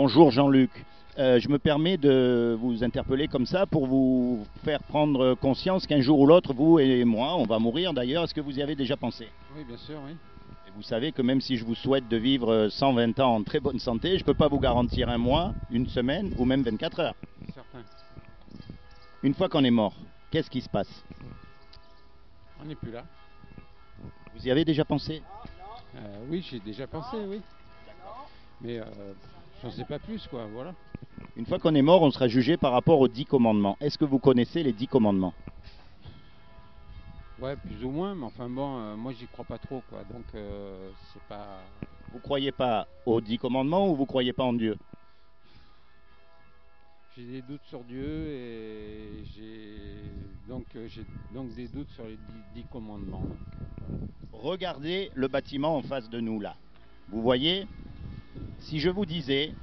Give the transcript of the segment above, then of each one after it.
Bonjour Jean-Luc. Je me permets de vous interpeller comme ça pour vous faire prendre conscience qu'un jour ou l'autre, vous et moi, on va mourir d'ailleurs. Est-ce que vous y avez déjà pensé? Oui, bien sûr, oui. Et vous savez que même si je vous souhaite de vivre 120 ans en très bonne santé, je ne peux pas vous garantir un mois, une semaine ou même 24 heures. Certain. Une fois qu'on est mort, qu'est-ce qui se passe? On n'est plus là. Vous y avez déjà pensé? Oui, j'ai déjà pensé, oui. Mais j'en sais pas plus, quoi, voilà. Une fois qu'on est mort, on sera jugé par rapport aux 10 commandements. Est-ce que vous connaissez les 10 commandements? Ouais, plus ou moins, mais enfin bon, moi j'y crois pas trop, quoi. Donc c'est pas. Vous croyez pas aux 10 commandements ou vous croyez pas en Dieu? J'ai des doutes sur Dieu et j'ai donc des doutes sur les dix commandements. Regardez le bâtiment en face de nous là. Vous voyez, si je vous disais,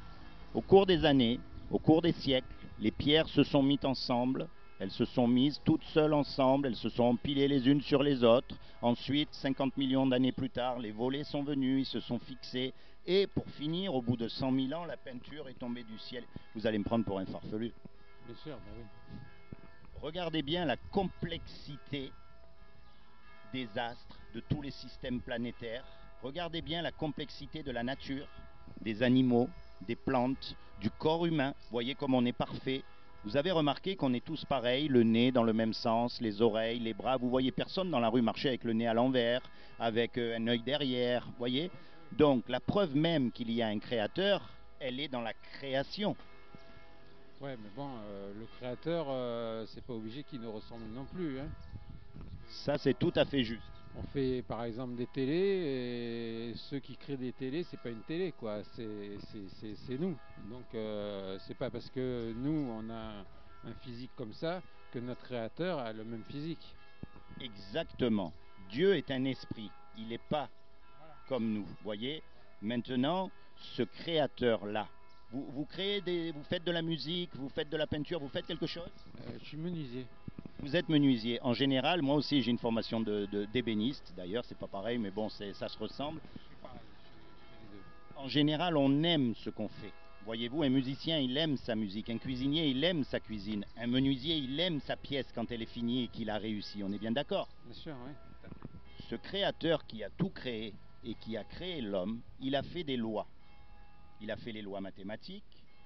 au cours des années, au cours des siècles, les pierres se sont mises ensemble, elles se sont mises toutes seules ensemble, elles se sont empilées les unes sur les autres. Ensuite, 50 millions d'années plus tard, les volets sont venus, ils se sont fixés. Et pour finir, au bout de 100 000 ans, la peinture est tombée du ciel. Vous allez me prendre pour un farfelu. Bien sûr, bah oui. Regardez bien la complexité des astres, de tous les systèmes planétaires. Regardez bien la complexité de la nature, des animaux, des plantes, du corps humain. Voyez comme on est parfait. Vous avez remarqué qu'on est tous pareils, le nez dans le même sens, les oreilles, les bras. Vous voyez personne dans la rue marcher avec le nez à l'envers, avec un œil derrière. Voyez. Donc la preuve même qu'il y a un créateur, elle est dans la création. Ouais, mais bon, le créateur, c'est pas obligé qu'il nous ressemble non plus, hein. Ça, c'est tout à fait juste. On fait par exemple des télés et ceux qui créent des télés, c'est pas une télé, quoi, c'est nous. Donc c'est pas parce que nous on a un physique comme ça que notre créateur a le même physique. Exactement. Dieu est un esprit. Il n'est pas comme nous. Voyez. Maintenant, ce créateur-là, vous créez vous faites de la musique, vous faites de la peinture, vous faites quelque chose? Je suis menuisier. Vous êtes menuisier. En général, moi aussi j'ai une formation d'ébéniste. D'ailleurs, c'est pas pareil, mais bon, ça se ressemble. En général, on aime ce qu'on fait. Voyez-vous, un musicien, il aime sa musique. Un cuisinier, il aime sa cuisine. Un menuisier, il aime sa pièce quand elle est finie et qu'il a réussi. On est bien d'accord? Bien sûr, oui. Ce créateur qui a tout créé et qui a créé l'homme, il a fait des lois. Il a fait les lois mathématiques,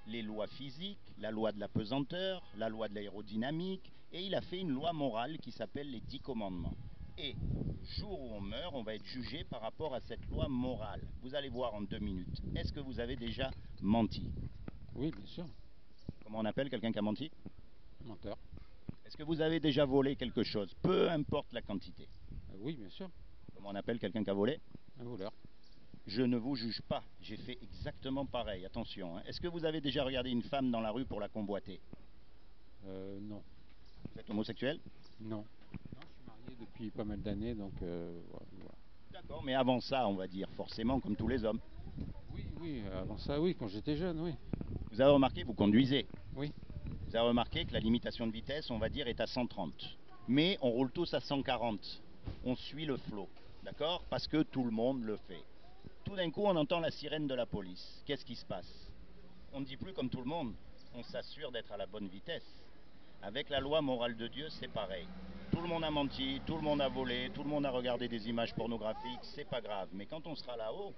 les lois physiques, la loi de la pesanteur, la loi de l'aérodynamique, et il a fait une loi morale qui s'appelle les 10 commandements. Et jour où on meurt, on va être jugé par rapport à cette loi morale. Vous allez voir en 2 minutes. Est-ce que vous avez déjà menti? Oui, bien sûr. Comment on appelle quelqu'un qui a menti? Menteur. Est-ce que vous avez déjà volé quelque chose? Peu importe la quantité. Oui, bien sûr. Comment on appelle quelqu'un qui a volé? Un voleur. Je ne vous juge pas, j'ai fait exactement pareil, attention. Hein. Est-ce que vous avez déjà regardé une femme dans la rue pour la convoiter? Non. Vous êtes homosexuel? Non. Non, je suis marié depuis pas mal d'années, donc voilà. D'accord, mais avant ça, on va dire, forcément, comme tous les hommes. Oui, oui, avant ça, oui, quand j'étais jeune, oui. Vous avez remarqué, vous conduisez. Oui. Vous avez remarqué que la limitation de vitesse, on va dire, est à 130. Mais on roule tous à 140. On suit le flot, d'accord? Parce que tout le monde le fait. Tout d'un coup, on entend la sirène de la police. Qu'est-ce qui se passe? On ne dit plus comme tout le monde. On s'assure d'être à la bonne vitesse. Avec la loi morale de Dieu, c'est pareil. Tout le monde a menti, tout le monde a volé, tout le monde a regardé des images pornographiques, c'est pas grave. Mais quand on sera là-haut,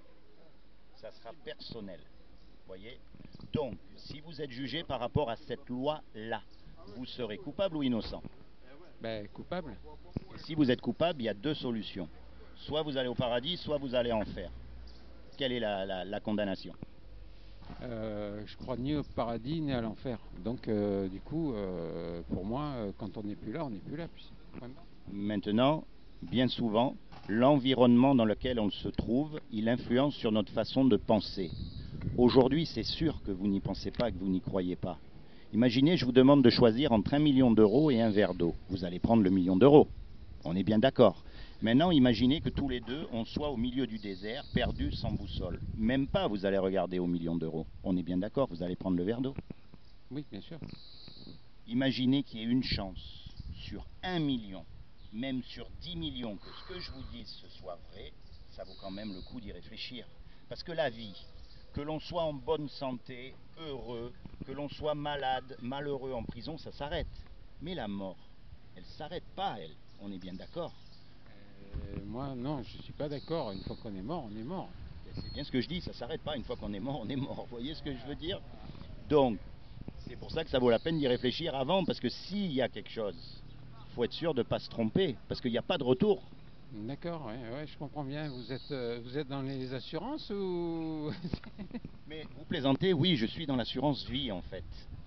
ça sera personnel. Voyez? Donc, si vous êtes jugé par rapport à cette loi-là, vous serez coupable ou innocent? Ben, coupable. Et si vous êtes coupable, il y a deux solutions. Soit vous allez au paradis, soit vous allez en enfer. Quelle est la condamnation? Je crois ni au paradis ni à l'enfer. Donc, du coup, pour moi, quand on n'est plus là, on n'est plus là. Puis Maintenant, bien souvent, l'environnement dans lequel on se trouve, il influence sur notre façon de penser. Aujourd'hui, c'est sûr que vous n'y pensez pas, que vous n'y croyez pas. Imaginez, je vous demande de choisir entre 1 million d'euros et un verre d'eau. Vous allez prendre le million d'euros. On est bien d'accord. Maintenant, imaginez que tous les deux, on soit au milieu du désert, perdus sans boussole. Même pas, vous allez regarder au million d'euros. On est bien d'accord, vous allez prendre le verre d'eau. oui, bien sûr. Imaginez qu'il y ait une chance sur 1 million, même sur 10 millions, que ce que je vous dise ce soit vrai, ça vaut quand même le coup d'y réfléchir. Parce que la vie, que l'on soit en bonne santé, heureux, que l'on soit malade, malheureux en prison, ça s'arrête. Mais la mort, elle s'arrête pas, elle. On est bien d'accord. Moi, non, je suis pas d'accord. Une fois qu'on est mort, on est mort. C'est bien ce que je dis, ça s'arrête pas. Une fois qu'on est mort, on est mort. Vous voyez ce que je veux dire? Donc, c'est pour ça que ça vaut la peine d'y réfléchir avant, parce que s'il y a quelque chose, il faut être sûr de ne pas se tromper, parce qu'il n'y a pas de retour. D'accord, ouais, je comprends bien. Vous êtes dans les assurances ou Mais vous plaisantez, oui, je suis dans l'assurance vie en fait.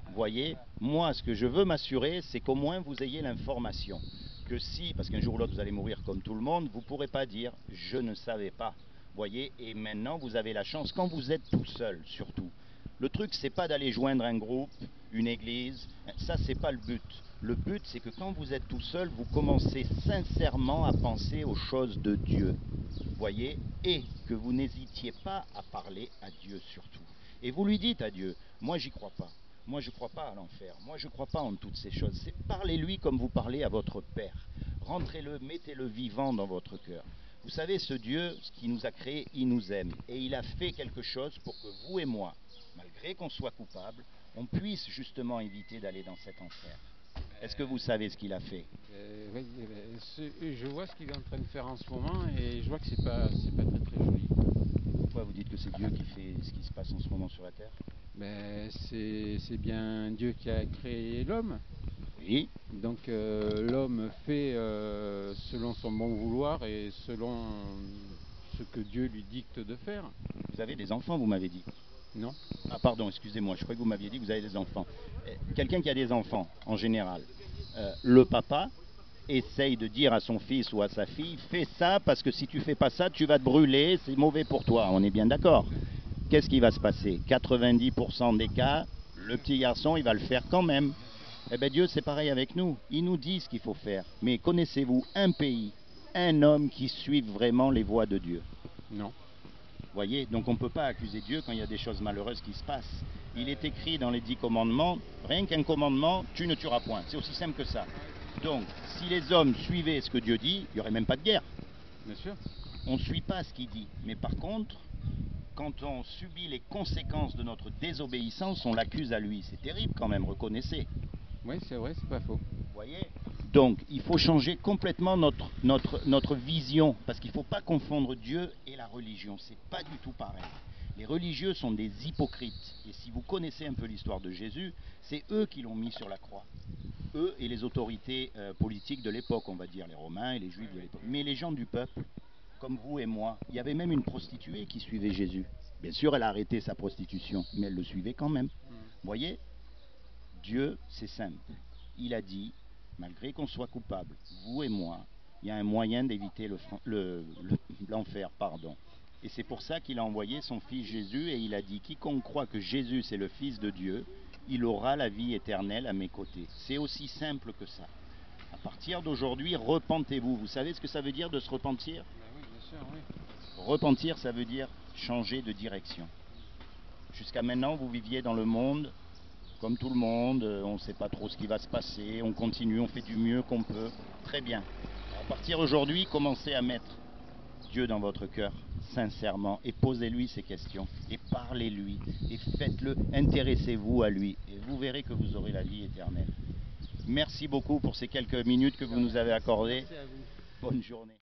Vous voyez, moi ce que je veux m'assurer, c'est qu'au moins vous ayez l'information. Que si, parce qu'un jour ou l'autre vous allez mourir comme tout le monde, vous ne pourrez pas dire je ne savais pas. Vous voyez, et maintenant vous avez la chance, quand vous êtes tout seul surtout. Le truc, c'est pas d'aller joindre un groupe, une église, ça c'est pas le but. Le but, c'est que quand vous êtes tout seul, vous commencez sincèrement à penser aux choses de Dieu. Voyez, et que vous n'hésitiez pas à parler à Dieu surtout. Et vous lui dites à Dieu, moi j'y crois pas. Moi je ne crois pas à l'enfer. Moi je ne crois pas en toutes ces choses. Parlez-lui comme vous parlez à votre Père. Rentrez-le, mettez-le vivant dans votre cœur. Vous savez, ce Dieu, ce qui nous a créés, il nous aime. Et il a fait quelque chose pour que vous et moi, malgré qu'on soit coupable, on puisse justement éviter d'aller dans cet enfer. Est-ce que vous savez ce qu'il a fait? Oui, je vois ce qu'il est en train de faire en ce moment et je vois que c'est pas très très joli. Pourquoi vous dites que c'est Dieu qui fait ce qui se passe en ce moment sur la terre? C'est bien Dieu qui a créé l'homme. Oui. Donc l'homme fait selon son bon vouloir et selon ce que Dieu lui dicte de faire. Vous avez des enfants, vous m'avez dit? Non. Ah pardon, excusez-moi, je croyais que vous m'aviez dit que vous avez des enfants. Quelqu'un qui a des enfants, en général, le papa essaye de dire à son fils ou à sa fille, fais ça parce que si tu fais pas ça, tu vas te brûler, c'est mauvais pour toi. On est bien d'accord. Qu'est-ce qui va se passer? 90% des cas, le petit garçon, il va le faire quand même. Eh bien Dieu, c'est pareil avec nous. Il nous dit ce qu'il faut faire. Mais connaissez-vous un pays, un homme qui suive vraiment les voies de Dieu? Non. Voyez, donc on ne peut pas accuser Dieu quand il y a des choses malheureuses qui se passent. Il est écrit dans les 10 commandements, rien qu'un commandement, tu ne tueras point. C'est aussi simple que ça. Donc, si les hommes suivaient ce que Dieu dit, il n'y aurait même pas de guerre. Bien sûr. On ne suit pas ce qu'il dit. Mais par contre, quand on subit les conséquences de notre désobéissance, on l'accuse à lui. C'est terrible quand même, reconnaissez. Oui, c'est vrai, c'est pas faux. Vous voyez? Donc, il faut changer complètement notre vision, parce qu'il ne faut pas confondre Dieu et la religion. C'est pas du tout pareil. Les religieux sont des hypocrites. Et si vous connaissez un peu l'histoire de Jésus, c'est eux qui l'ont mis sur la croix. Eux et les autorités politiques de l'époque, on va dire, les Romains et les Juifs de l'époque. Mais les gens du peuple, comme vous et moi, il y avait même une prostituée qui suivait Jésus. Bien sûr, elle a arrêté sa prostitution, mais elle le suivait quand même. Vous voyez? Dieu, c'est simple. Il a dit, malgré qu'on soit coupable, vous et moi, il y a un moyen d'éviter l'enfer, pardon. Et c'est pour ça qu'il a envoyé son fils Jésus et il a dit, quiconque croit que Jésus c'est le Fils de Dieu, il aura la vie éternelle à mes côtés. C'est aussi simple que ça. À partir d'aujourd'hui, repentez-vous. Vous savez ce que ça veut dire de se repentir? Oui, bien sûr, oui. Repentir, ça veut dire changer de direction. Jusqu'à maintenant, vous viviez dans le monde comme tout le monde, on ne sait pas trop ce qui va se passer, on continue, on fait du mieux qu'on peut. Très bien. À partir d'aujourd'hui, commencez à mettre Dieu dans votre cœur, sincèrement, et posez-lui ces questions, et parlez-lui, et faites-le, intéressez-vous à lui, et vous verrez que vous aurez la vie éternelle. Merci beaucoup pour ces quelques minutes que vous nous avez accordées. Merci à vous. Bonne journée.